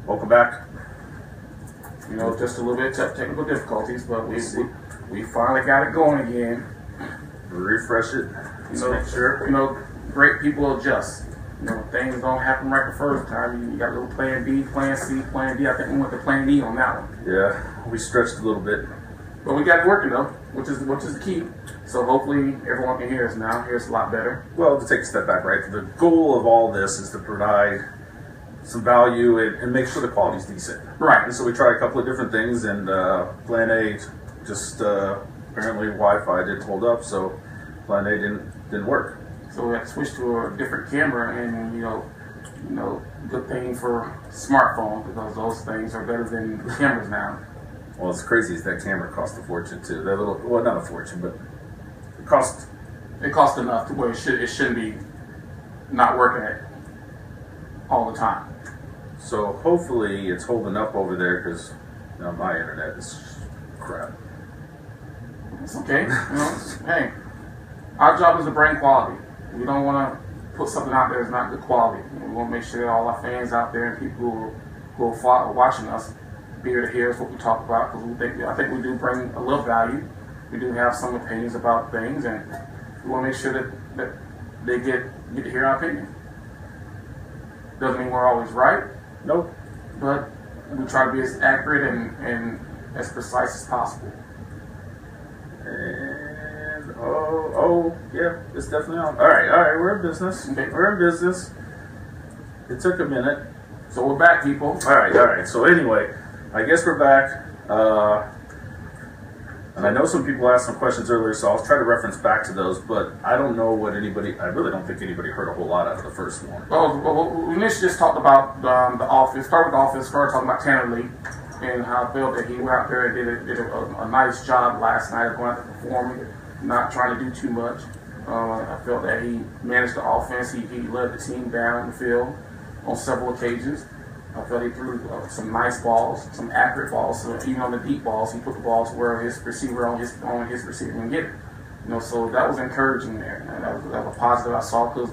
Welcome back. You know, just a little bit of technical difficulties, but we finally got it going again. Refresh it. Make sure, great people adjust. Things don't happen right the first time. You got a little plan B, plan C, plan D. I think we went to plan E on that one. Yeah, we stretched a little bit. But we got it working though, which is the key. So hopefully everyone can hear us now. Hear us a lot better. Well, to take a step back, right? The goal of all this is to provide some value and make sure the quality's decent. Right. And so we tried a couple of different things, and plan A just apparently Wi-Fi didn't hold up, so plan A didn't work. So we had to switch to a different camera, and good thing for smartphones because those things are better than cameras now. Well, it's crazy is that camera cost a fortune too. That little, well, not a fortune, but it cost enough to where it shouldn't be not working it all the time. So hopefully it's holding up over there because my internet is crap. It's okay. Hey, our job is to bring quality. We don't want to put something out there that's not good quality. We want to make sure that all our fans out there and people who are watching us be able to hear us what we talk about, because I think we do bring a little value. We do have some opinions about things, and we want to make sure that they get to hear our opinion. Doesn't mean we're always right. Nope. But we try to be as accurate and as precise as possible. And yeah, it's definitely on. All right, we're in business. Okay. We're in business. It took a minute. So we're back, people. All right. So anyway, I guess we're back. And I know some people asked some questions earlier, so I'll try to reference back to those, but I don't know what I really don't think anybody heard a whole lot out of the first one. Well, we initially just talked about the offense. Started talking about Tanner Lee and how I felt that he went out there and did a nice job last night of going out there performing, not trying to do too much. I felt that he managed the offense. He led the team down the field on several occasions. I felt he threw some nice balls, some accurate balls. So even on the deep balls, he put the balls where his receiver on his receiver can get it. So that was encouraging there. And that was a positive I saw because,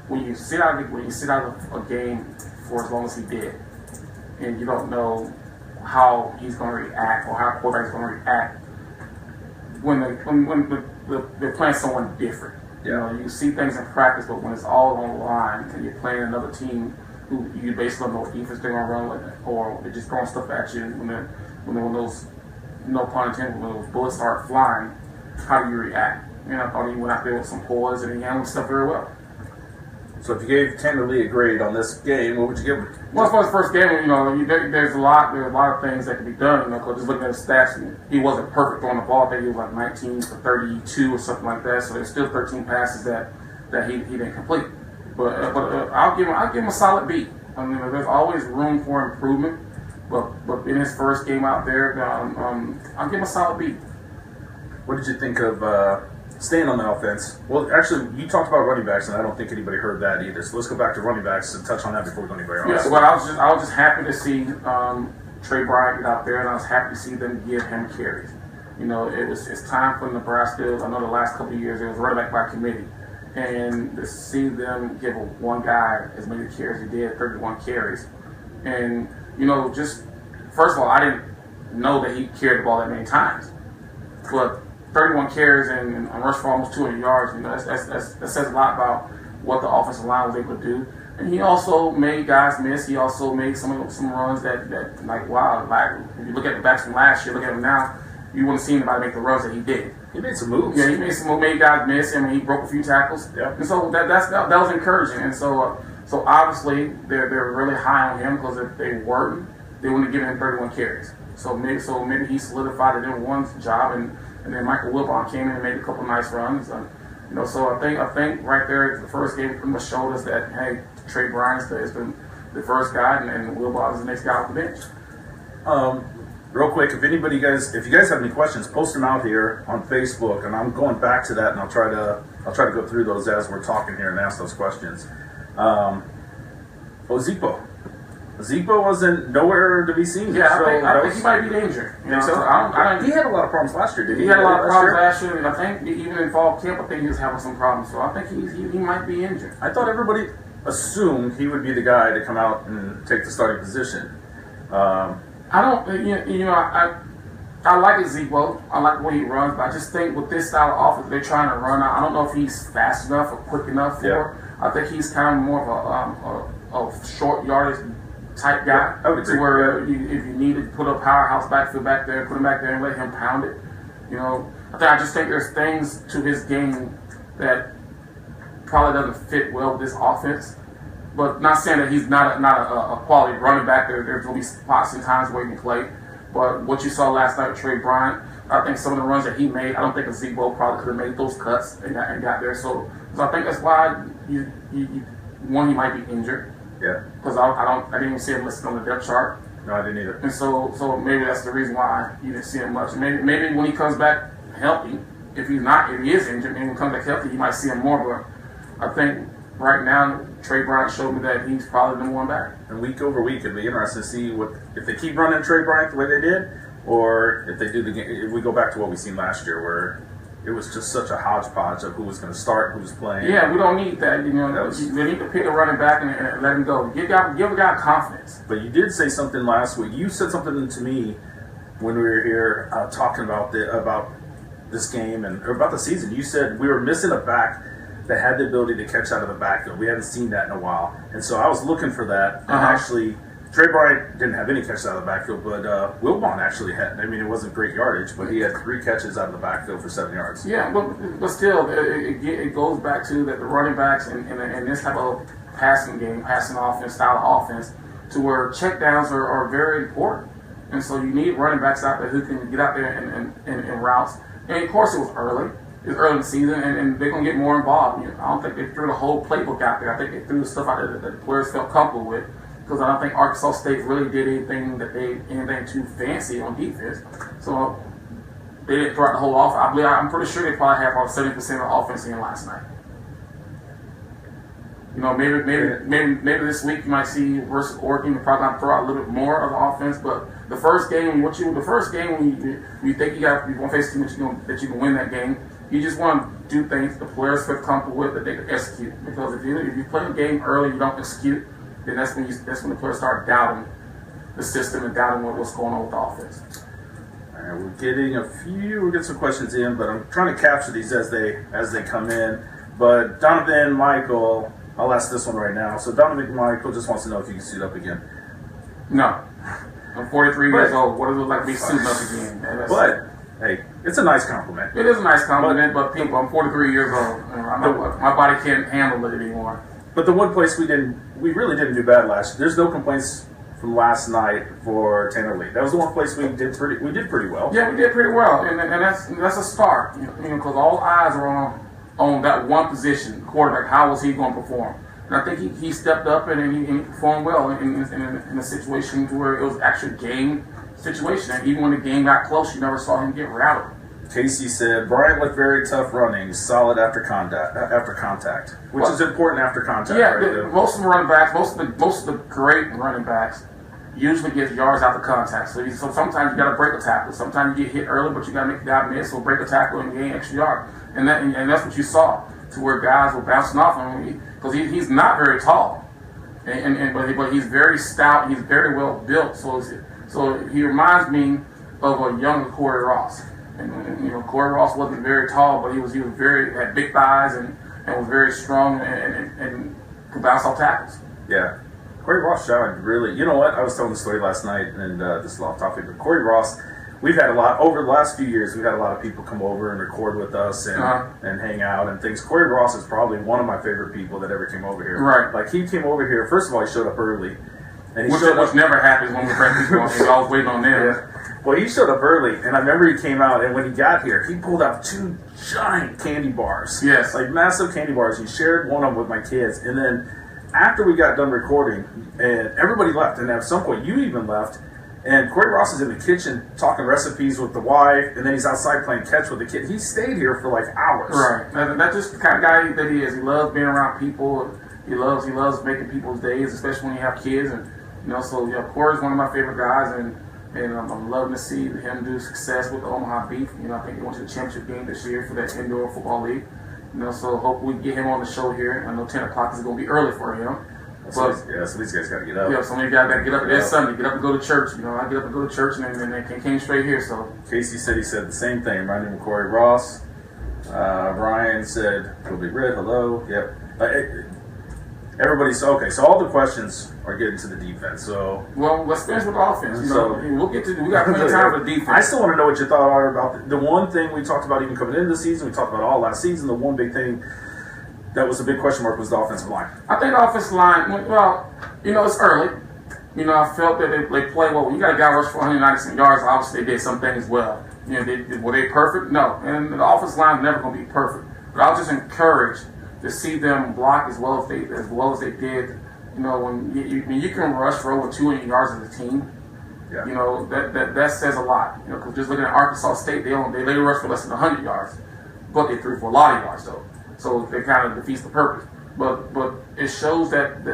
when you sit out of a game for as long as he did, and you don't know how he's going to react or how quarterback's going to react when they're playing someone different. Yeah. You see things in practice, but when it's all on the line and you're playing another team who you basically don't know what defense they're going to run with, or they're just throwing stuff at you when those, no pun intended, when those bullets start flying, how do you react? I thought he went out there with some poise and he handled stuff very well. So if you gave Tanner Lee a grade on this game, what would you give him? Well, as far as the first game, there's a lot of things that can be done. Because just looking at his stats, he wasn't perfect on the ball. I think he was like 19 for 32 or something like that. So there's still 13 passes that he didn't complete. But I'll give him a solid B. I mean, there's always room for improvement. But in his first game out there, I'll give him a solid B. What did you think of staying on the offense? Well, actually, you talked about running backs, and I don't think anybody heard that either. So let's go back to running backs and touch on that before we go anywhere else. Yeah, well, I was just happy to see Trey Bryant get out there, and I was happy to see them give him carries. It's time for Nebraska. I know the last couple of years it was running back by committee, and to see them give one guy as many carries as he did, 31 carries, and just first of all, I didn't know that he carried the ball that many times, but 31 carries and rushed for almost 200 yards. That says a lot about what the offensive line was able to do. And he also made guys miss. He also made some runs that like wow. Like if you look at the backs from last year, look at him now, you wouldn't see anybody make the runs that he did. He made some moves. Yeah, he made guys miss. I mean, he broke a few tackles. Yeah. And so that was encouraging. And so obviously they're really high on him because if they weren't, they wouldn't have given him 31 carries. So maybe he solidified it in one job and then Michael Wilbon came in and made a couple nice runs. So I think right there, the first game pretty much showed us that, hey, Trey Bryant is the first guy, and Wilbon is the next guy off the bench. Real quick, if you guys have any questions, post them out here on Facebook, and I'm going back to that, and I'll try to go through those as we're talking here and ask those questions. Zippo wasn't nowhere to be seen. Yeah, I think he might be injured. He had a lot of problems last year, didn't he? He had a lot of problems last year, and I think even in fall camp, I think he was having some problems. So I think he might be injured. I thought everybody assumed he would be the guy to come out and take the starting position. I don't, I like Ezebo. I like the way he runs, but I just think with this style of offense they're trying to run, I don't know if he's fast enough or quick enough for it. I think he's kind of more of a short yardage type guy. I would agree. To where if you need to put a powerhouse backfield back there, put him back there and let him pound it. I just think there's things to his game that probably doesn't fit well with this offense. But not saying that he's not a quality running back. There's going to be spots and times where he can play. But what you saw last night with Trey Bryant, I think some of the runs that he made, I don't think Ezebo probably could have made those cuts and got there. So I think that's why he might be injured. Yeah. Because I didn't even see him listed on the depth chart. No, I didn't either. And so maybe that's the reason why you didn't see him much. Maybe when he comes back healthy, if he is injured, and when he comes back healthy, you might see him more. But I think right now, Trey Bryant showed me that he's probably the number one back. And week over week, it'd be interesting to see if they keep running Trey Bryant the way they did, or if they do if we go back to what we seen last year, where it was just such a hodgepodge of who was going to start, who was playing. Yeah, we don't need that. They need to pick a running back and let him go. Give a guy confidence. But you did say something last week. You said something to me when we were here talking about this game or about the season. You said we were missing a back that had the ability to catch out of the backfield. We haven't seen that in a while. And so I was looking for that. And actually, Trey Bryant didn't have any catches out of the backfield, but Wilbon actually had. I mean, it wasn't great yardage, but he had 3 catches out of the backfield for 7 yards. Yeah, but still, it goes back to that the running backs and this type of passing offense, style of offense, to where checkdowns are very important. And so you need running backs out there who can get out there and routes. And of course, it was early. It's early in the season, and they're going to get more involved. I don't think they threw the whole playbook out there. I think they threw the stuff out there that the players felt comfortable with, because I don't think Arkansas State really did anything too fancy on defense. So they didn't throw out the whole offense. I'm pretty sure they probably had about 70% of the offense in last night. Maybe this week you might see versus Oregon, probably not throw out a little bit more of the offense, but the first game when you think you want to face a team that you can win that game, you just want to do things the players feel comfortable with that they can execute. Because if you play a game early, you don't execute, then that's when the players start doubting the system and doubting what's going on with the offense. All right, we're getting some questions in, but I'm trying to capture these as they come in. But Donovan Michael, I'll ask this one right now. So Donovan Michael just wants to know if you can suit up again. No. I'm 43 years old. What does it look like to be suiting up again? But hey, it's a nice compliment. It is a nice compliment, but people, I'm 43 years old. My body can't handle it anymore. But the one place we really didn't do bad last year. There's no complaints from last night for Tanner Lee. That was the one place we did pretty well. Yeah, we did pretty well, and that's a start. Because all eyes are on that one position, quarterback. How was he going to perform? And I think he stepped up and he performed well in a situation where it was actually a game situation. And even when the game got close, you never saw him get rattled. Casey said, Bryant looked very tough running, solid after contact, which is important after contact. Yeah, right? Most of the running backs, most of the great running backs usually get yards after contact. So sometimes you got to break a tackle. Sometimes you get hit early, but you got to make the guy miss or break a tackle and gain extra yard. And that's what you saw, to where guys were bouncing off him because he's not very tall, but he's very stout. He's very well built. So he reminds me of a younger Corey Ross. And Corey Ross wasn't very tall, but he had big thighs and was very strong and could bounce off tackles. Yeah. Corey Ross shined really. You know what? I was telling the story last night, and this is off topic, but Corey Ross, we've had a lot, over the last few years, we've had a lot of people come over and record with us and hang out and things. Corey Ross is probably one of my favorite people that ever came over here. Right. Like, he came over here, first of all, he showed up early. And which never happens when we bring people on. We're always waiting on them. Yeah. Well, he showed up early, and I remember he came out, and when he got here, he pulled out 2 giant candy bars. Yes. Like massive candy bars. He shared one of them with my kids. And then after we got done recording, and everybody left, and at some point you even left, and Corey Ross is in the kitchen talking recipes with the wife, and then he's outside playing catch with the kid. He stayed here for like hours. Right. That's just the kind of guy that he is. He loves being around people. He loves making people's days, especially when you have kids. And Corey's one of my favorite guys, and I'm loving to see him do success with the Omaha Beef. I think he went to the championship game this year for that indoor football league. So hopefully we get him on the show here. I know 10 o'clock is going to be early for him. So these guys got to get up. Yeah, some of these guys got to get up. It's Sunday. Get up and go to church. I get up and go to church, and then came straight here. So Casey said he said the same thing. Randy McCoy Ross. Brian said he'll be red. Hello. Yep. Everybody's okay. So all the questions are getting to the defense. So let's finish with the offense. We'll get to. We got plenty of time for the defense. I still want to know what your thoughts are about the one thing we talked about even coming into the season. We talked about all last season. The one big thing that was a big question mark was the offensive line. I think the offensive line. Well, it's early. I felt that they played well. When you got a guy rush for 190 yards, obviously they did some things well. Were they perfect? No. And the offensive line is never going to be perfect. But I was just encouraged to see them block as well as they did. When you can rush for over 200 yards as a team, that says a lot. Because just looking at Arkansas State, they rush for less than 100 yards, but they threw for a lot of yards though. So they kind of defeats the purpose. But it shows that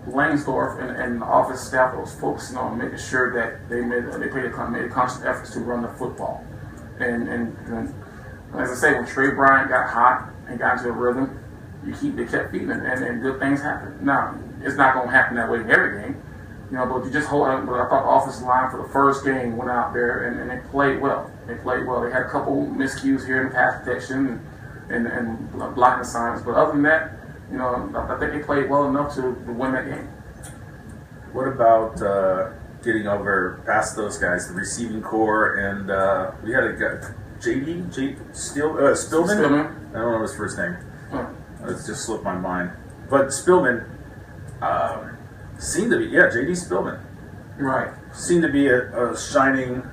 Langsdorff and the office staff was focusing on making sure that they made a conscious effort to run the football. And as I say, when Trey Bryant got hot and got into a rhythm, they kept feeding him, and good things happen. Now, it's not going to happen that way in every game, but you just hold on. But I thought the offensive line for the first game went out there and they played well. They had a couple miscues here in pass protection and blocking assignments, but other than that, I think they played well enough to win that game. What about getting over past those guys, the receiving core, and we had a guy, Spillman? I don't know his first name. It's just slipped my mind. But Spillman seemed to be, J.D. Spillman. Right. Seemed to be a shining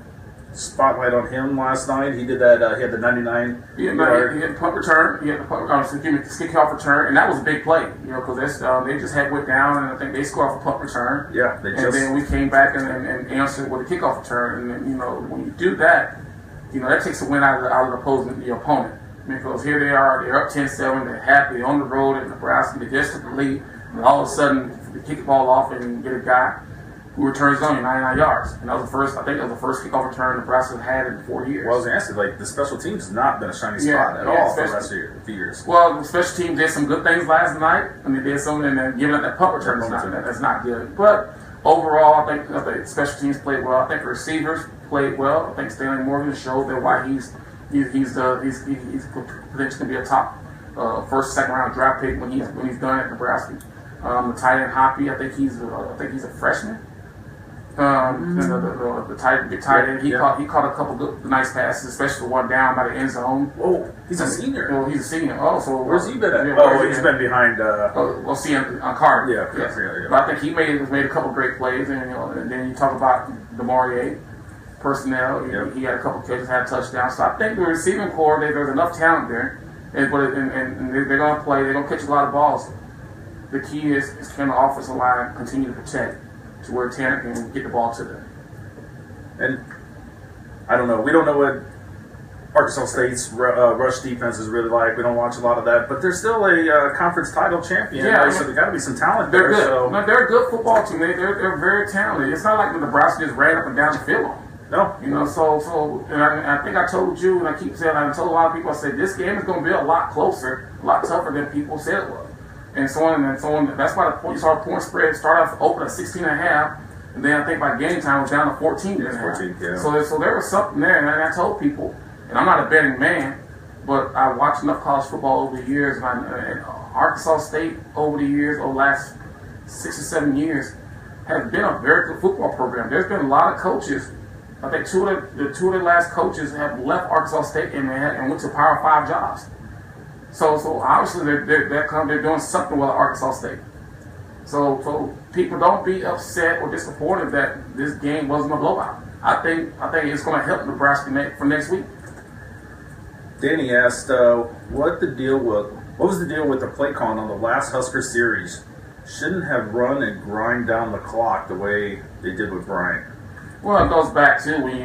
spotlight on him last night. He did that. He had the 99. He had the punt return. He had the kickoff return, and that was a big play. Because they just had went down, and I think they scored off a punt return. Yeah, then we came back and answered with a kickoff return. And when you do that, that takes a win out of the opponent. Because here they are, they're up 10-7, they're happy, they're on the road in Nebraska, they just took the lead, and all of a sudden they kick the ball off and get a guy who returns only 99 yards. And that was the first kickoff return Nebraska had in 4 years. Well, I was going to ask, the special teams has not been a shiny spot at all for the last few years. Well, the special teams did some good things last night, and they did something, and giving up that punt return that's not good. But overall, I think special teams played well. I think the receivers played well. I think Stanley Morgan showed that why he's potentially going to be a top first, second round draft pick when he's done at Nebraska. The tight end Hoppy, I think he's a freshman. The tight end, he caught a couple good, nice passes, especially the one down by the end zone. Oh, he's a senior. Well, he's a senior. Oh, so where's he been at? He's been behind. We'll see on Carter. Yeah. But I think he made a couple great plays, and then you talk about DeMaurier. Personnel, he had a couple catches, had a touchdown. So I think the receiving core, there's enough talent there, and they're going to play. They're going to catch a lot of balls. The key is can the offensive line continue to protect to where Tanner can get the ball to them. And I don't know. We don't know what Arkansas State's rush defense is really like. We don't watch a lot of that, but they're still a conference title champion. So there's got to be some talent there. They're good. So. No, they're a good football team. They're very talented. It's not like Nebraska just ran up and down the field on them. No. So and I think I told you, and I keep saying, I told a lot of people, I said, this game is going to be a lot closer, a lot tougher than people said it was. And so on. That's why you saw the point spread start off open at 16.5, and then I think by game time it was down to 14. Yeah. So there was something there, and I told people, and I'm not a betting man, but I watched enough college football over the years, and Arkansas State over the years, over the last 6 or 7 years, has been a very good football program. There's been a lot of coaches. I think two of the last coaches have left Arkansas State and went to Power 5 jobs. So obviously they're doing something with Arkansas State. So people don't be upset or disappointed that this game wasn't a blowout. I think it's going to help Nebraska for next week. Danny asked, what was the deal with the play calling on the last Husker series? Shouldn't have run and grind down the clock the way they did with Bryant. Well, it goes back to when you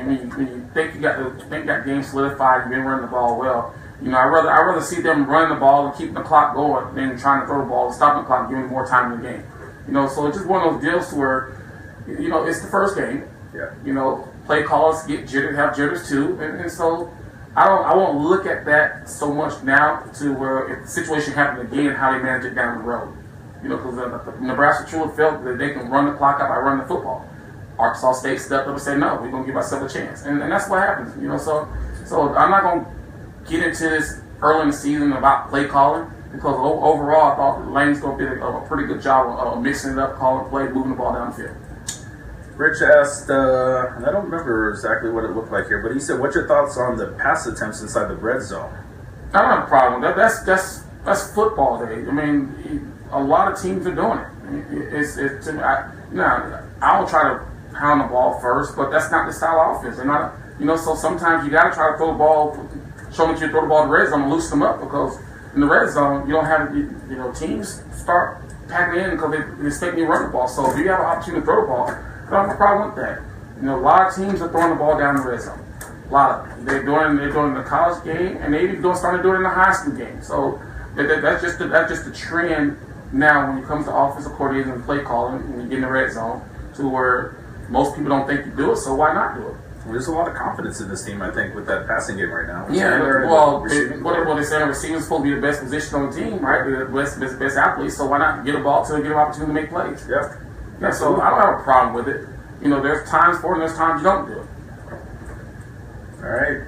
think you got that game solidified, you've been running the ball well. I'd rather see them running the ball and keeping the clock going than trying to throw the ball and stopping the clock, giving more time in the game. So it's just one of those deals where, it's the first game. Yeah. Play callers have jitters too, and so I won't look at that so much now to where if the situation happened again, how they manage it down the road. Because Nebraska truly felt that they can run the clock out by running the football. Arkansas State stepped up and said, no, we're going to give ourselves a chance. And that's what happens. So I'm not going to get into this early in the season about play calling because overall I thought Lane's going to do a pretty good job of mixing it up, calling play, moving the ball down the field. Rich asked, and I don't remember exactly what it looked like here, but he said, what's your thoughts on the pass attempts inside the red zone? I don't have a problem with that. That's football day. I mean, a lot of teams are doing it. I don't try to pound the ball first, but that's not the style of offense. They're not, so sometimes you got to try to throw the ball, show them that you throw the ball in the red zone and loosen them up because in the red zone, you don't have, teams start packing in because they expect you to run the ball. So if you have an opportunity to throw the ball, I don't have a problem with that. A lot of teams are throwing the ball down the red zone. A lot of them. They're doing it in the college game, and they even started doing it in the high school game. So that's just the trend now when it comes to offensive coordinators and play calling when you get in the red zone to where most people don't think you do it, so why not do it? Well, there's a lot of confidence in this team, I think, with that passing game right now. Yeah, what they say, the receiver's supposed to be the best position on the team, right? The best athletes, so why not get a ball to get an opportunity to make plays? Yeah, so I don't have a problem with it. There's times for it and there's times you don't do it. All right.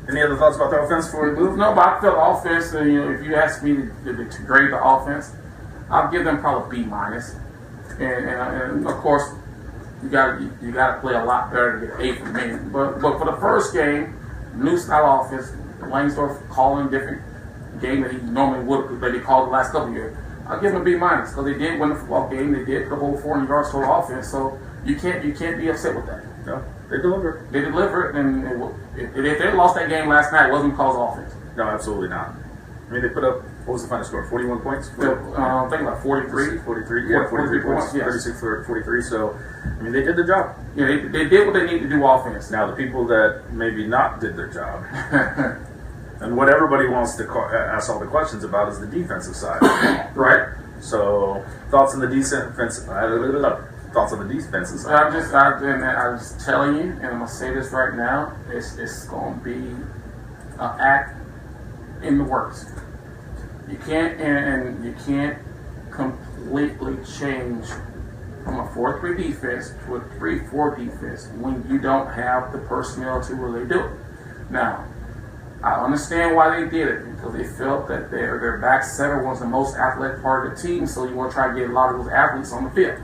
Any other thoughts about the offense before we move? No, but I feel the offense, if you ask me to grade the offense, I'll give them probably B-. And of course, you got to play a lot better to get an A from me. But for the first game, new style offense, Langsdorff calling different game that he normally would that he called the last couple of years. I'll give them a B- because they did win the football game. They did put up over 400 yards total offense. So you can't be upset with that. No, they delivered. They delivered, and if they lost that game last night, it wasn't because of offense. No, absolutely not. I mean, they put up, what was the final score? 41 points? I'm thinking about 43. 43, yeah, 43 points. Yes. 36 for 43. So, I mean, they did the job. Yeah, they did what they need to do offense. Now, the people that maybe not did their job, and what everybody wants to ask all the questions about is the defensive side. Right. So, thoughts on the defensive side? I'm just telling you, and I'm going to say this right now, it's going to be an act in the works. You can't completely change from a 4-3 defense to a 3-4 defense when you don't have the personnel to really do it. Now, I understand why they did it because they felt that their back seven was the most athletic part of the team, so you want to try to get a lot of those athletes on the field.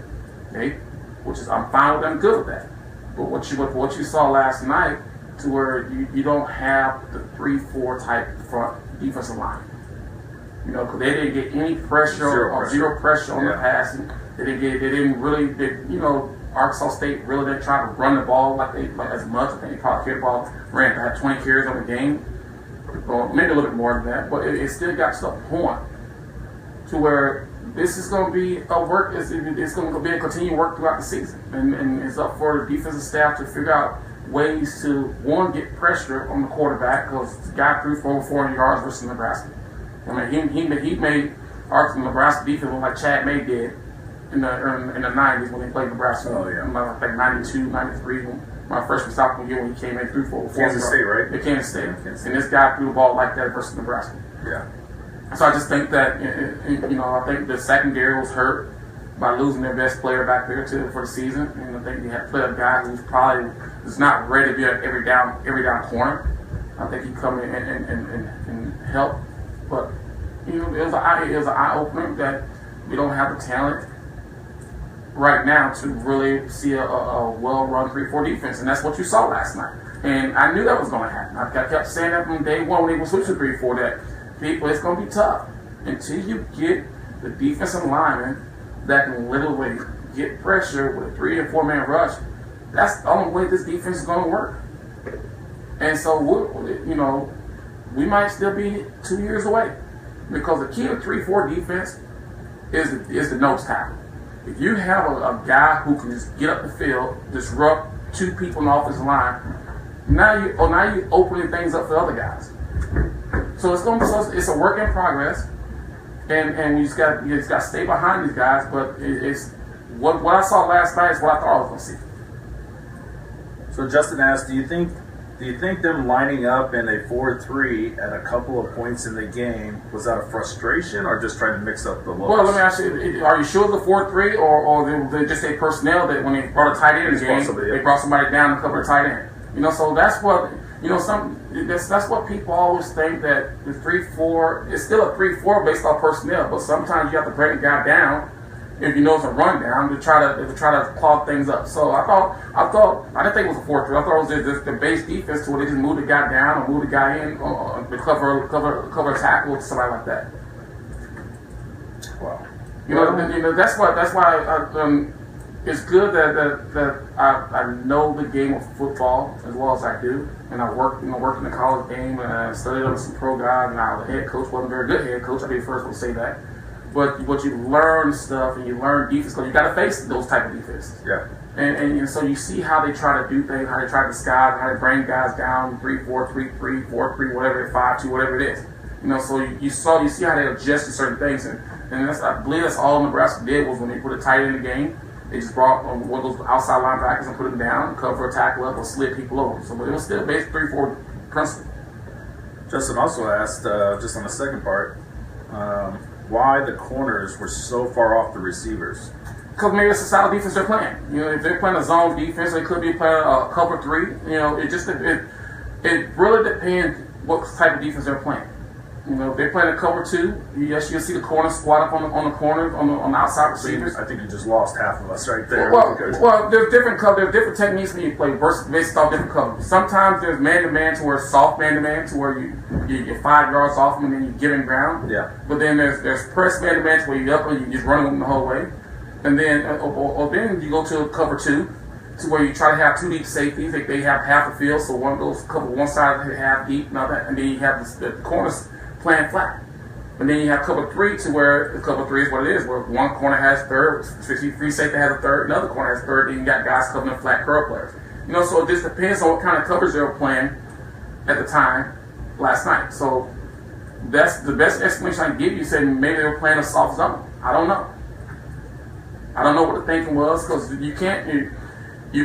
Okay, which is I'm fine with them, good with that. But what you saw last night, to where you don't have the 3-4 type front defensive line. Because they didn't get any zero pressure on the passing. Arkansas State really didn't try to run the ball like as much. I think they probably carried the ball, had 20 carries on the game, or maybe a little bit more than that. But it still got to the point to where this is going to be a work. It's going to be a continued work throughout the season, and it's up for the defensive staff to figure out ways to one get pressure on the quarterback because the guy threw for over 400 yards versus Nebraska. I mean, he made Arkansas Nebraska defense look like Chad May did in the 90s when they played Nebraska. Oh yeah, I think 92, 93. My freshman sophomore year when he came in through for Kansas State, right? Yeah, Kansas State. And this guy threw the ball like that versus Nebraska. Yeah. So I just think that I think the secondary was hurt by losing their best player back there too for the season, and I think they had to play a guy who's probably not ready to be at every down corner. I think he come in and help, but it was an eye opener that we don't have the talent right now to really see a well-run 3-4 defense, and that's what you saw last night. And I knew that was going to happen. I kept saying that from day one when they were switching to 3-4 that it's going to be tough until you get the defensive linemen that can literally get pressure with a 3 and 4 man rush. That's the only way this defense is going to work. And so we might still be 2 years away because the key to 3-4 defense is the nose tackle. If you have a guy who can just get up the field, disrupt two people in the offensive line, now you're opening things up for other guys. So it's a work in progress, and you just got to stay behind these guys. But it's what I saw last night is what I thought I was going to see. So Justin asked, do you think Do you think them lining up in a 4-3 at a couple of points in the game was out of frustration or just trying to mix up the looks? Well, let me ask you: are you sure it was a 4-3, or they just say personnel that when they brought a tight end in the game, they brought somebody down to cover a tight end? So that's what that's what people always think, that the 3-4 is still a 3-4 based off personnel, but sometimes you have to bring a guy down if you know it's a rundown to try to clog things up. So I didn't think it was a 4-3. I thought it was just the base defense to where they just move the guy down or move the guy in to cover a tackle or somebody like that. Wow. That's why it's good that I know the game of football as well as I do, and I worked in the college game and I studied under some pro guys, and I was a head coach. Wasn't a very good head coach. I'll be the first one to say that. But you learn stuff and you learn defense because you got to face those type of defenses. Yeah. And so you see how they try to do things, how they try to disguise, how they bring guys down 3-4, 3-3, 4-3, whatever, 5-2, whatever it is. So you see how they adjust to certain things, and I believe that's all Nebraska did was when they put a tight end in the game. They just brought one of those outside linebackers and put them down, cover a tackle up, or slid people over. So, but it was still based 3-4 principle. Justin also asked, just on the second part, why the corners were so far off the receivers. Because maybe it's the style of defense they're playing. If they're playing a zone defense, they could be playing a cover 3. It really depends what type of defense they're playing. If they're playing a cover 2, you'll see the corner squat up on the corner on the outside receivers. I think you just lost half of us right there. Well, there's different techniques when you play based off different covers. Sometimes there's man-to-man to where it's soft man-to-man to where you get 5 yards off them and then you get in ground. Yeah. But then there's press man-to-man to where you're up and you just run them the whole way. And then then you go to cover 2 to where you try to have 2 deep safeties. They have half the field, so one goes cover one side half deep, and then you have the corners playing flat. And then you have cover 3 to where the cover 3 is what it is, where one corner has third, free safety has a third, another corner has third, then you got guys covering flat curl players. So it just depends on what kind of coverage they were playing at the time last night. So that's the best explanation I can give you, saying maybe they were playing a soft zone. I don't know. I don't know what the thinking was, because you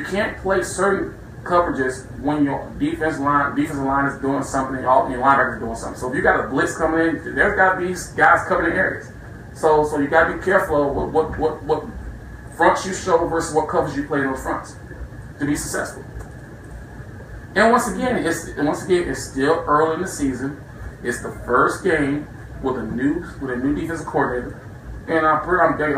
can't play certain coverages when your defensive line is doing something, your linebacker is doing something. So if you got a blitz coming in, there's got to be guys covering the areas. So you got to be careful of what fronts you show versus what covers you play in those fronts to be successful. And once again, it's still early in the season. It's the first game with a new defensive coordinator, and I'm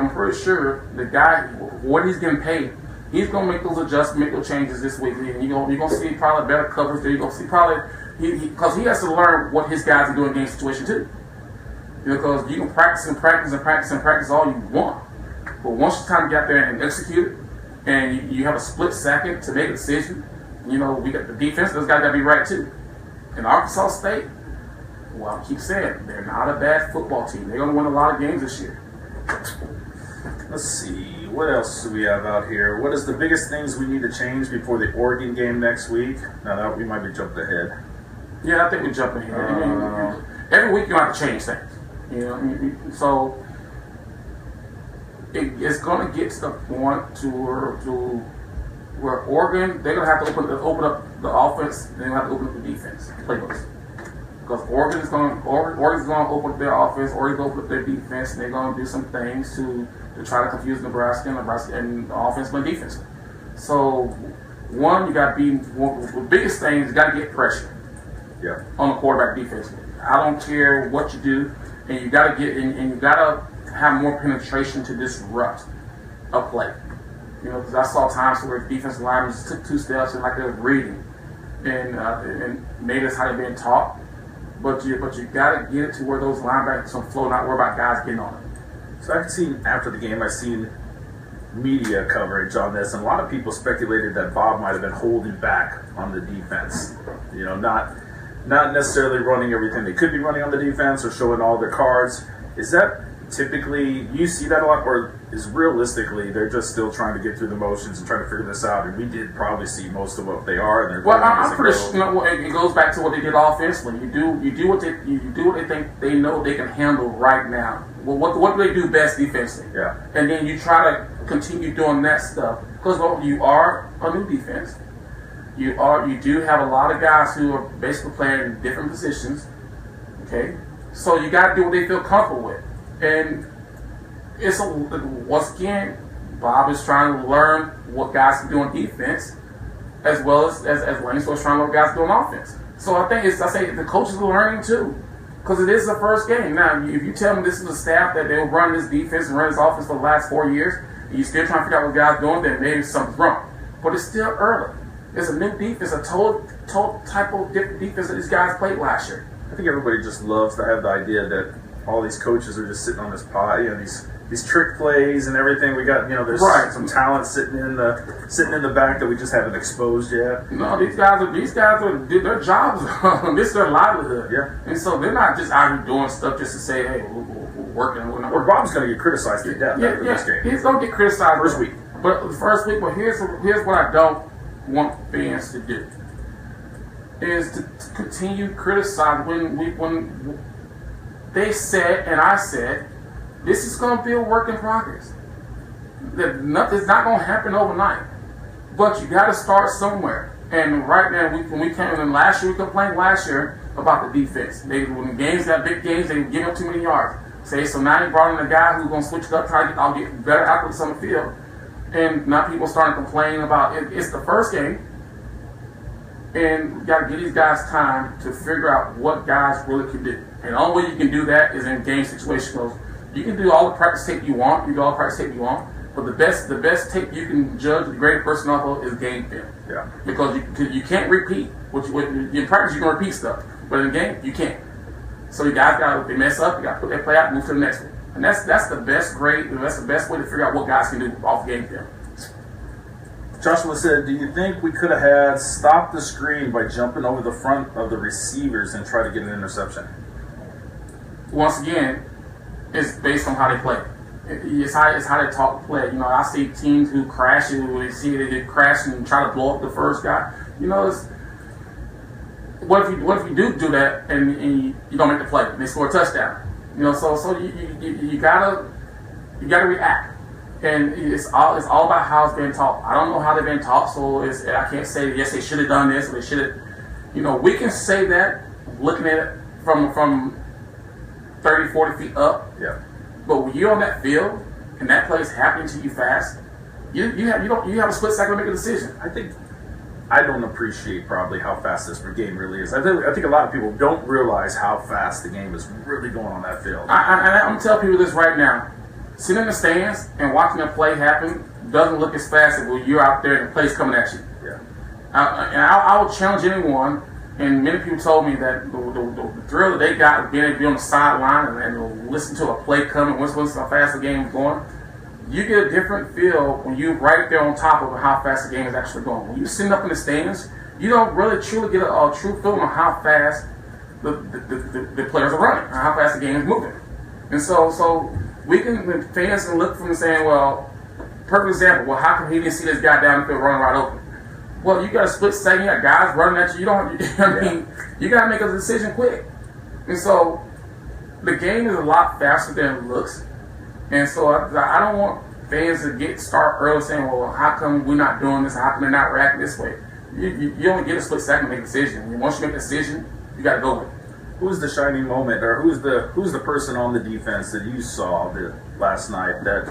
pretty sure the guy, what he's getting paid, he's going to make those adjustments, make those changes this week. And you're going to see probably better coverage there. You're going to see probably, because he has to learn what his guys are doing in game situation too. Because you can practice all you want. But once it's time to get out there and execute it, and you have a split second to make a decision, we got the defense, those guys got to be right too. In Arkansas State, well, I keep saying, they're not a bad football team. They're going to win a lot of games this year. Let's see. What else do we have out here? What is the biggest things we need to change before the Oregon game next week? Now, we might be jumped ahead. Yeah, I think we're jumping ahead. Every week you have to change things. So it's going to get to the point to where Oregon, they're going to have to open up the offense. They're going to have to open up the defense playbooks. Because Oregon's going to open up their offense, Oregon's going to open up their defense, and they're going to do some things to try to confuse Nebraska and the offense and defense. So, one, you got to be, the biggest thing is you got to get pressure on the quarterback defense. I don't care what you do, and you got to get, and you got to have more penetration to disrupt a play. Because I saw times where defensive linemen just took 2 steps and like they were reading, and maybe that's how they're being taught. But you got to get it to where those linebackers can flow, not worry about guys getting on it. So I've seen, after the game, I've seen media coverage on this, and a lot of people speculated that Bob might have been holding back on the defense. Not necessarily running everything they could be running on the defense or showing all their cards. Is that typically, you see that a lot, or is realistically they're just still trying to get through the motions and trying to figure this out? And we did probably see most of what they are. And I'm pretty sure it goes back to what they did offensively. You do what they think they know they can handle right now. Well, what do they do best defensively? Yeah. And then you try to continue doing that stuff because you are a new defense. You do have a lot of guys who are basically playing in different positions. Okay, so you got to do what they feel comfortable with, and once again, Bob is trying to learn what guys can do on defense, as well as Lane's trying to learn what guys do on offense. So I say the coaches are learning too, because it is the first game. Now, if you tell me this is a staff that they'll run this defense and run this offense for the last 4 years, and you still trying to figure out what guys doing, then maybe something's wrong. But it's still early. It's a new defense, a total type of different defense that these guys played last year. I think everybody just loves to have the idea that all these coaches are just sitting on this pie, these trick plays and everything. We got, there's some talent sitting in the back that we just haven't exposed yet. No, these guys are their jobs. This is their livelihood. Yeah, and so they're not just out here doing stuff just to say, hey, we're working. We're not working. Bob's going to get criticized to death after this game. He's going to get criticized first week. But the first week. But here's what I don't want fans to do is to continue criticizing when they said and I said this is going to be a work in progress. That nothing's not going to happen overnight, but you got to start somewhere. And right now, when we came in last year, we complained last year about the defense. When the games got big games, they give up too many yards. So now you brought in a guy who's going to switch it up, try to get better athletes on the field. And now people starting complaining about it. It's the first game. And you got to give these guys time to figure out what guys really can do. And the only way you can do that is in game situations. You can do all the practice tape you want. But the best tape you can judge the greatest person off of is game film. Yeah. Because you can't repeat. In practice, you can repeat stuff. But in game, you can't. So you guys got to, they mess up, you got to put that play out and move to the next one. And that's the best grade, that's the best way to figure out what guys can do off game film. Joshua said, do you think we could have had stopped the screen by jumping over the front of the receivers and try to get an interception? Once again, it's based on how they play. It's how they talk to play. I see teams who crash it when they see they crash and try to blow up the first guy. What if you do that and you don't make the play and they score a touchdown? So you gotta react. And it's all about how it's being taught. I don't know how they've been taught, so I can't say yes they should have done this or they should have. We can say that looking at it from 30, 40 feet up. Yeah. But when you're on that field and that play is happening to you fast, you have a split second to make a decision. I don't appreciate probably how fast this game really is. I think a lot of people don't realize how fast the game is really going on that field. I'm going to tell people this right now. Sitting in the stands and watching a play happen doesn't look as fast as when you're out there and the play's coming at you. Yeah. I would challenge anyone, and many people told me that the thrill that they got of being able to be on the sideline and listen to a play coming, listen to how fast the game is going, you get a different feel when you're right there on top of how fast the game is actually going. When you're sitting up in the stands, you don't really truly get a true feeling of how fast the players are running, or how fast the game is moving. And so fans can look from saying, well, perfect example, well, how come he didn't see this guy down the field running right open? Well, you got a split second, you got guys running at you. You got to make a decision quick. And so the game is a lot faster than it looks. And so I don't want fans to start early saying, well, how come we're not doing this? How come they're not reacting this way? You only get a split second to make a decision. And once you make a decision, you got to go with it. Who's the shining moment, or who's the person on the defense that you saw last night that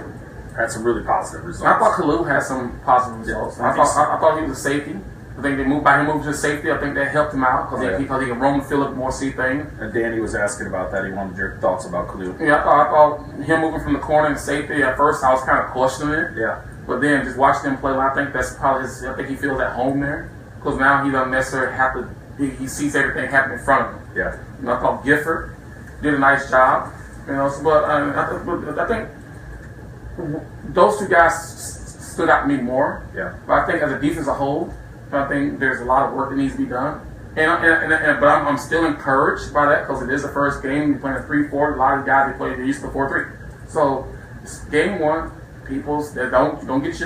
had some really positive results? I thought Khalil had some positive results. I thought he was a safety. I think they moved to safety. I think that helped him out because he can roam the field up more, see things. And Danny was asking about that. He wanted your thoughts about Khalil. Yeah, I thought him moving from the corner to safety, at first I was kind of questioning it. Yeah. But then just watching him play, I think that's probably I think he feels at home there. Because now he doesn't necessarily have to, he sees everything happen in front of him. Yeah. I thought Gifford did a nice job. But I think those two guys stood out to me more. Yeah. But I think as a defense as a whole, I think there's a lot of work that needs to be done. But I'm still encouraged by that because it is the first game. You're playing a 3-4. A lot of guys they used to 4-3. So it's game one. People that don't get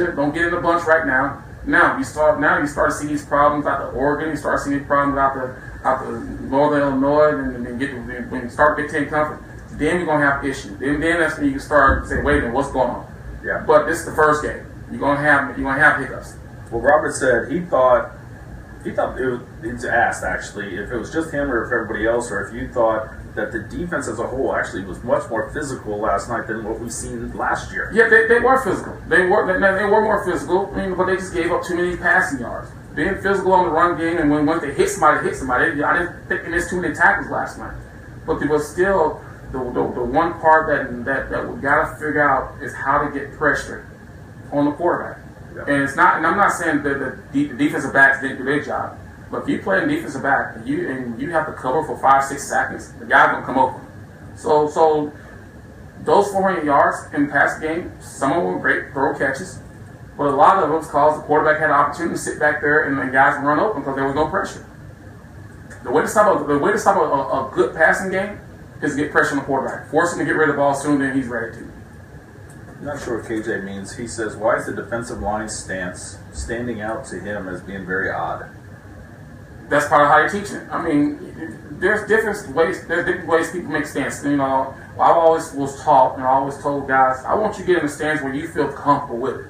in a bunch right now. Now you start to see these problems out of Oregon. You start seeing these problems out the Northern Illinois, and then when you start Big Ten Conference, then we're gonna have issues. Then that's when you can start saying, wait a minute, what's going on? Yeah. But this is the first game. You're gonna have hiccups. Well, Robert said he thought He thought it's asked actually if it was just him or if everybody else, or if you thought that the defense as a whole actually was much more physical last night than what we've seen last year. Yeah, they were physical. They were more physical, but they just gave up too many passing yards. Being physical on the run game, and once they hit somebody, I didn't think they missed too many tackles last night. But there was still the one part that we gotta figure out is how to get pressure on the quarterback. Yeah. And it's not. And I'm not saying that the defensive backs didn't do their job. But if you play a defensive back and you have to cover for 5-6 seconds, the guy's gonna come open. So those 400 yards in the pass game, some of them were great throw catches, but a lot of them was because the quarterback had an opportunity to sit back there and the guys run open because there was no pressure. The way to stop a good passing game is to get pressure on the quarterback, force him to get rid of the ball sooner than he's ready to. I'm not sure what KJ means. He says, "Why is the defensive line stance standing out to him as being very odd?" That's part of how you're teaching it. I mean, there's different ways people make stances. You know, I always was taught and I always told guys, I want you to get in a stance where you feel comfortable with it,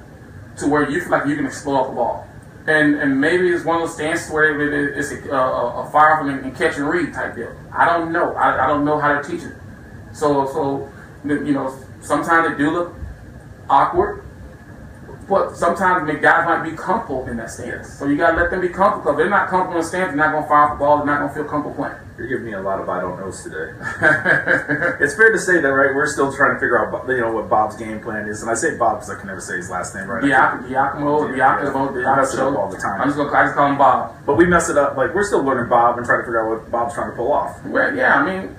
to where you feel like you can explode off the ball. And maybe it's one of those stances where it's a fire and catch and read type deal. I don't know. I don't know how to teach it. So you know, sometimes they do look awkward. But sometimes the guys might be comfortable in that stance. So you got to let them be comfortable. Because if they're not comfortable in the stance, they're not going to fire off the ball. They're not going to feel comfortable playing. You're giving me a lot of I don't knows today. It's fair to say that, right? We're still trying to figure out, what Bob's game plan is. And I say Bob because I can never say his last name right. Diacono. I mess it up all the time. I just call him Bob. But we mess it up. Like, we're still learning Bob and trying to figure out what Bob's trying to pull off. Well, yeah, I mean,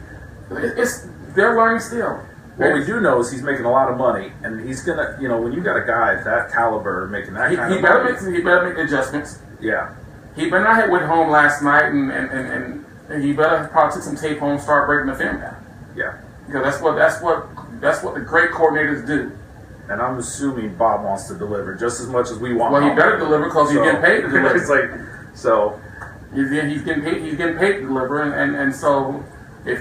they're learning still. What we do know is he's making a lot of money, and he's gonna, when you got a guy of that caliber making that kind of money, he better make the adjustments. Yeah, he better not have went home last night, and he better probably took some tape home, and start breaking the film down. Yeah, because that's what the great coordinators do. And I'm assuming Bob wants to deliver just as much as we want. Well, he better deliver because he's getting paid to deliver. It's like so. He's getting paid to deliver, and so. If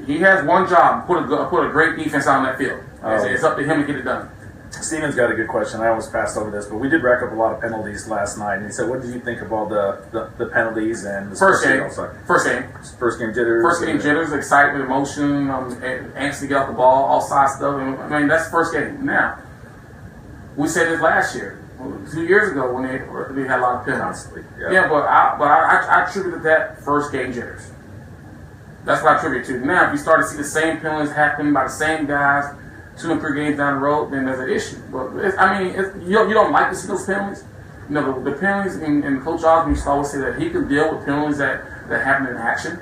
he has one job, put a great defense out on that field. It's up to him to get it done. Steven's got a good question. I almost passed over this, but we did rack up a lot of penalties last night. And he said, "What did you think of all the penalties and the first game jitters? First game jitters, excitement, emotion, anxious to get off the ball, all sides stuff. I mean, that's the first game. Now, we said this last year, 2 years ago when they had a lot of penalties. Yeah, but I attributed that first game jitters. That's what I attribute to. Now, if you start to see the same penalties happen by the same guys 2 and 3 games down the road, then there's an issue. But you don't like to see those penalties. The penalties, and Coach Osborne used to always say that he could deal with penalties that happen in action,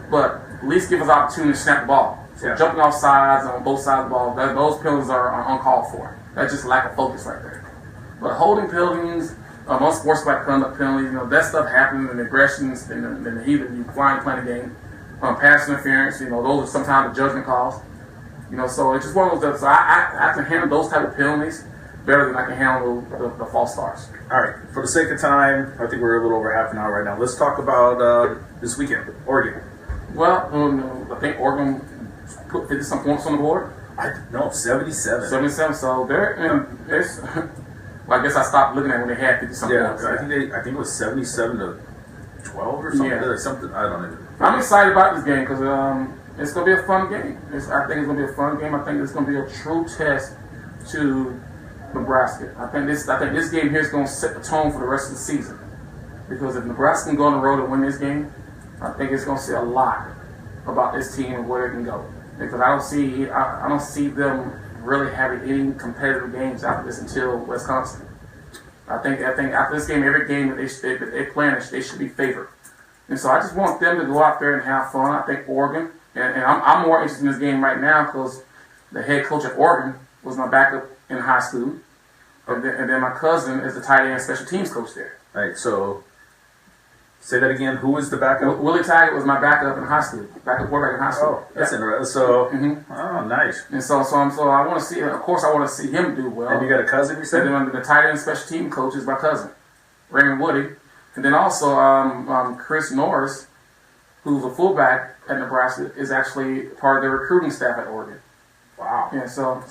but at least give us opportunity to snap the ball. So jumping off sides on both sides of the ball, those penalties are uncalled for. That's just lack of focus right there. But holding penalties, unsportsmanlike conduct penalties, that stuff happens, and aggressions, and the heat of you playing the game. Pass interference, those are sometimes the judgment calls. So it's just one of those. So I can handle those type of penalties better than I can handle the false starts. All right. For the sake of time, I think we're a little over half an hour right now. Let's talk about this weekend, Oregon. Well, I think Oregon put 50-some points on the board. No, 77. 77. So it's. Well, I guess I stopped looking at when they had 50-some points. I think it was 77-12 or something. Yeah. Something I don't know. I'm excited about this game because it's going to be a fun game. I think it's going to be a fun game. I think it's going to be a true test to Nebraska. I think this game here is going to set the tone for the rest of the season. Because if Nebraska can go on the road and win this game, I think it's going to say a lot about this team and where it can go. Because I don't see them really having any competitive games after this until Wisconsin. I think after this game, every game that they play in, they should be favored. And so I just want them to go out there and have fun. I think Oregon, and I'm more interested in this game right now because the head coach of Oregon was my backup in high school. And then my cousin is the tight end special teams coach there. All right, so say that again. Who was the backup? Willie Taggart was my backup in high school. Backup quarterback in high school. Oh, that's interesting. So, oh, nice. And so I want to see. Of course, I want to see him do well. And you got a cousin, you said? And then the tight end special team coach is my cousin, Raymond Woody. And then also Chris Norris, who's a fullback at Nebraska, is actually part of the recruiting staff at Oregon. Wow. Yeah. So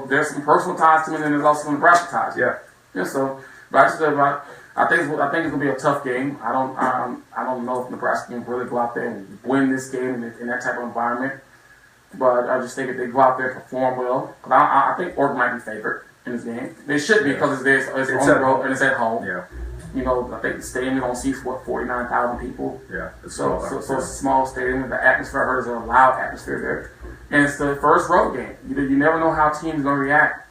there's some personal ties to me, and then there's also some Nebraska ties. Yeah. Yeah. So, but I think it's gonna be a tough game. I don't know if Nebraska can really go out there and win this game in that type of environment. But I just think if they go out there and perform well, because I think Oregon might be favored in this game. They should be because it's on the road and it's at home. Yeah. You know, I think the stadium is going to seat 49,000 people. Yeah. So it's a small stadium. The atmosphere, I heard, is a loud atmosphere there, and it's the first road game. You never know how teams are going to react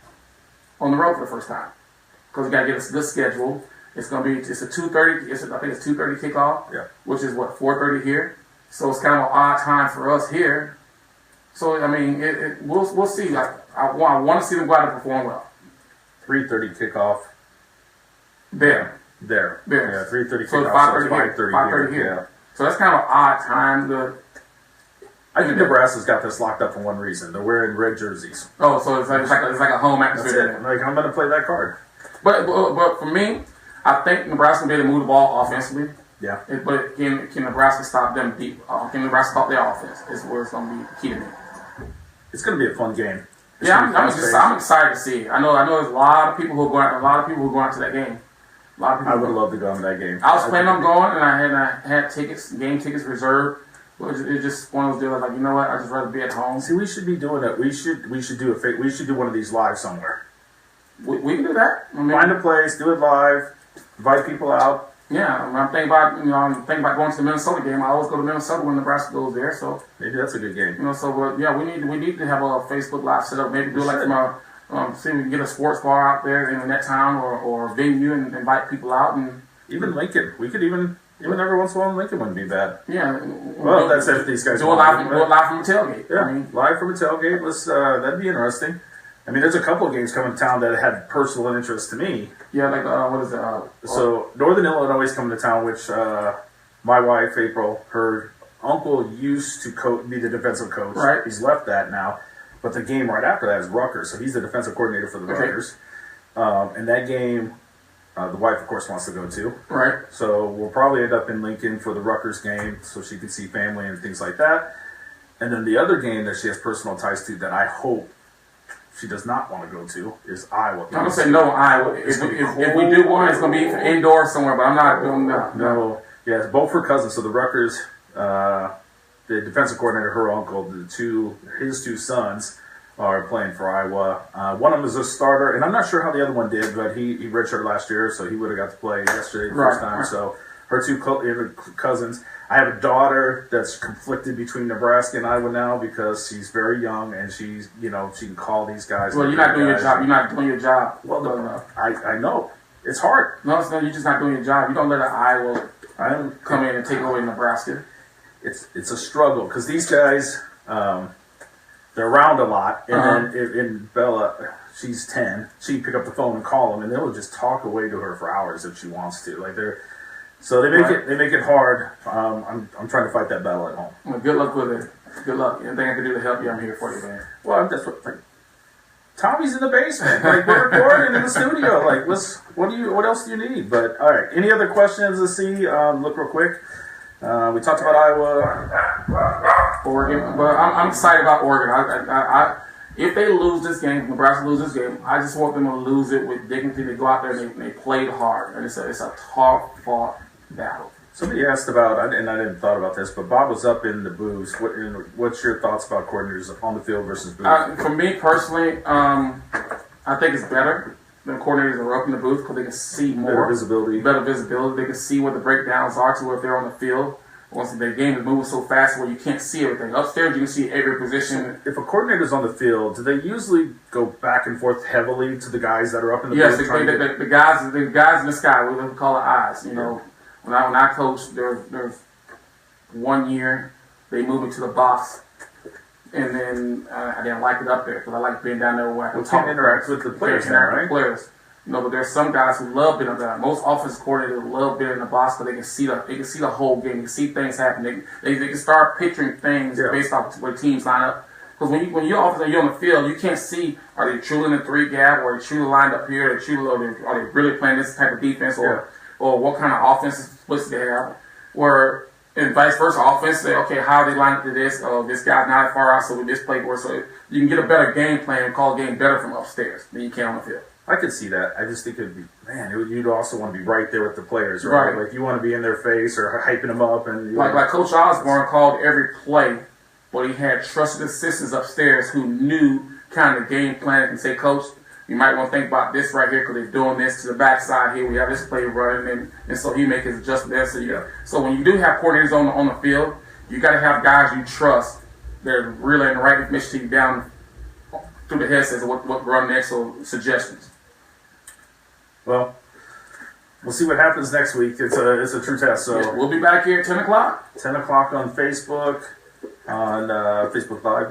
on the road for the first time because you got to get a good schedule. It's a 2:30. I think it's 2:30 kickoff. Yeah. Which is 4:30 here. So it's kind of an odd time for us here. So I mean, we'll see. I want to see them go out and perform well. 3:30 kickoff. There. Yeah, 3:30 so kickoff. 5:30 here. Yeah. So that's kind of an odd time. I think Nebraska's got this locked up for one reason. They're wearing red jerseys. Oh, so it's like a home atmosphere. That's it. Like, I'm going to play that card. But for me, I think Nebraska will be able to move the ball offensively. Yeah. But can Nebraska stop them deep? Can Nebraska stop their offense? Is where it's going to be key to me. It's going to be a fun game. I'm excited to see it. I know there's a lot of people who are going to that game. I would love to go to that game. I was planning on going, and I had game tickets reserved. It's just one of those deals. Like, you know what? I'd just rather be at home. See, we should be doing it. We should do one of these live somewhere. We can do that. Find a place, do it live, invite people out. Yeah, I'm thinking about going to the Minnesota game. I always go to Minnesota when Nebraska goes there. So maybe that's a good game. We need to have a Facebook Live set up. Maybe do like see if we can get a sports bar out there in that town or venue and invite people out. And even Lincoln, we could even every once in a while Lincoln wouldn't be bad. Yeah. Well, that's if these guys do it live from a tailgate. Yeah, live from a tailgate. That'd be interesting. I mean, there's a couple of games coming to town that had personal interest to me. Yeah, like what is it? So Northern Illinois is coming to town, which my wife April, her uncle used to be the defensive coach. Right. He's left that now. But the game right after that is Rutgers, so he's the defensive coordinator for the Rutgers. And that game, the wife, of course, wants to go to. Right. So we'll probably end up in Lincoln for the Rutgers game so she can see family and things like that. And then the other game that she has personal ties to that I hope she does not want to go to is Iowa. I'm going to say no, Iowa. If we do one, it's going to be indoor somewhere, but I'm not doing that. No. Yeah, it's both her cousins. So the Rutgers... the defensive coordinator, her uncle, his two sons are playing for Iowa. One of them is a starter, and I'm not sure how the other one did, but he redshirted last year, so he would have got to play yesterday the first time. So her two cousins. I have a daughter that's conflicted between Nebraska and Iowa now because she's very young and she can call these guys. Well, you're not doing your job. You're not doing your job. Well, I know. It's hard. No, you're just not doing your job. You don't let an Iowa come in and take away Nebraska. It's a struggle because these guys, they're around a lot, and then in Bella, she's 10. She can pick up the phone and call them, and they'll just talk away to her for hours if she wants to. So they make it hard. I'm trying to fight that battle at home. Well, good luck with it. Good luck. Anything I can do to help you, I'm here for you, man. Well, that's Tommie's in the basement. We're recording in the studio. What else do you need? But all right, any other questions to see? Look real quick. We talked about Iowa, Oregon, but I'm excited about Oregon. If they lose this game, Nebraska loses this game, I just want them to lose it with dignity. They go out there and they played hard, and it's a tough fought battle. Somebody asked about, and I didn't thought about this, but Bob was up in the booths. What's your thoughts about coordinators on the field versus booths? For me personally, I think it's better than coordinators that are up in the booth because they can see more. Better visibility. They can see what the breakdowns are to if they're on the field. Once the game is moving so fast where you can't see everything. Upstairs, you can see every position. If a coordinator's on the field, do they usually go back and forth heavily to the guys that are up in the booth? Yes, the guys in the sky, we call it eyes. When I coached, there's 1 year they moved me to the box, and then I didn't like it up there because I like being down there where I can talk. Interact with the players, right? Players. But there's some guys who love being up there. Most offensive coordinators love being in the box because they can see the whole game. They can see things happen. They can start picturing things based off where teams line up. Because when you're on the field, you can't see are they truly in the 3 gap or are they truly lined up here? Are they really playing this type of defense or what kind of offensive splits they have? Or and vice versa, offense say, okay, how are they lined up to this? Oh, this guy's not that far out, so we just play more. So you can get a better game plan and call a game better from upstairs than you can on the field. I could see that. I just think it'd be, man, you'd also want to be right there with the players, right? Like you want to be in their face or hyping them up, and like Coach Osborne called every play, but he had trusted assistants upstairs who knew kind of game plan and say, Coach, you might want to think about this right here because they're doing this to the backside here. We have this play running, and so he make his adjustment there. So when you do have coordinators on the field, you got to have guys you trust that are relaying the right information to you down through the headsets of what run next or suggestions. Well, we'll see what happens next week. It's a true test. So yeah, we'll be back here at 10 o'clock. 10 o'clock on Facebook, on Facebook Live.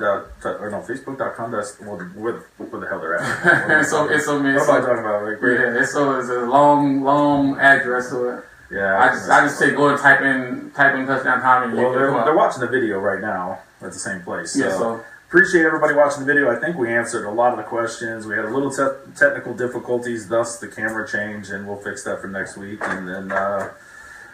Facebook.com. That's where the hell they're at. What am I talking about? Like, yeah, it's a long address. So yeah, I just say go and type in touchdown Tommie. Well, they're watching the video right now at the same place. So. Yeah, so. Appreciate everybody watching the video. I think we answered a lot of the questions. We had a little technical difficulties, thus the camera change, and we'll fix that for next week. And then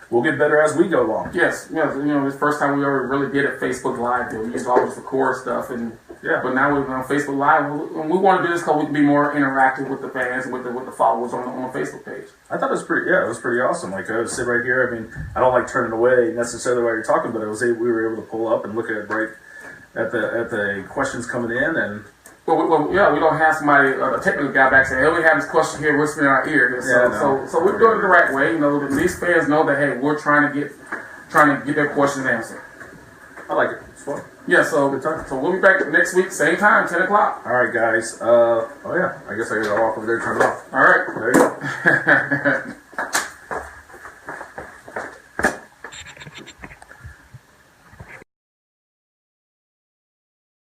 we'll get better as we go along. Yes. This the first time we ever really did it Facebook Live. We used to always record stuff, but now we're on Facebook Live. We want to do this because we can be more interactive with the fans and with the followers on the Facebook page. I thought it was pretty awesome. Like I would sit right here. I mean, I don't like turning away necessarily while you're talking, but we were able to pull up and look at it right at the questions coming in, and well, we don't have somebody, a technical guy back saying, hey, we have this question here whispering in our ear. So we're doing it the right way. These fans know that, hey, we're trying to get their questions answered. I like it. It's fun. Yeah, so we'll be back next week, same time, 10 o'clock. All right, guys. I guess I got to walk over there and turn it off. All right. There you go.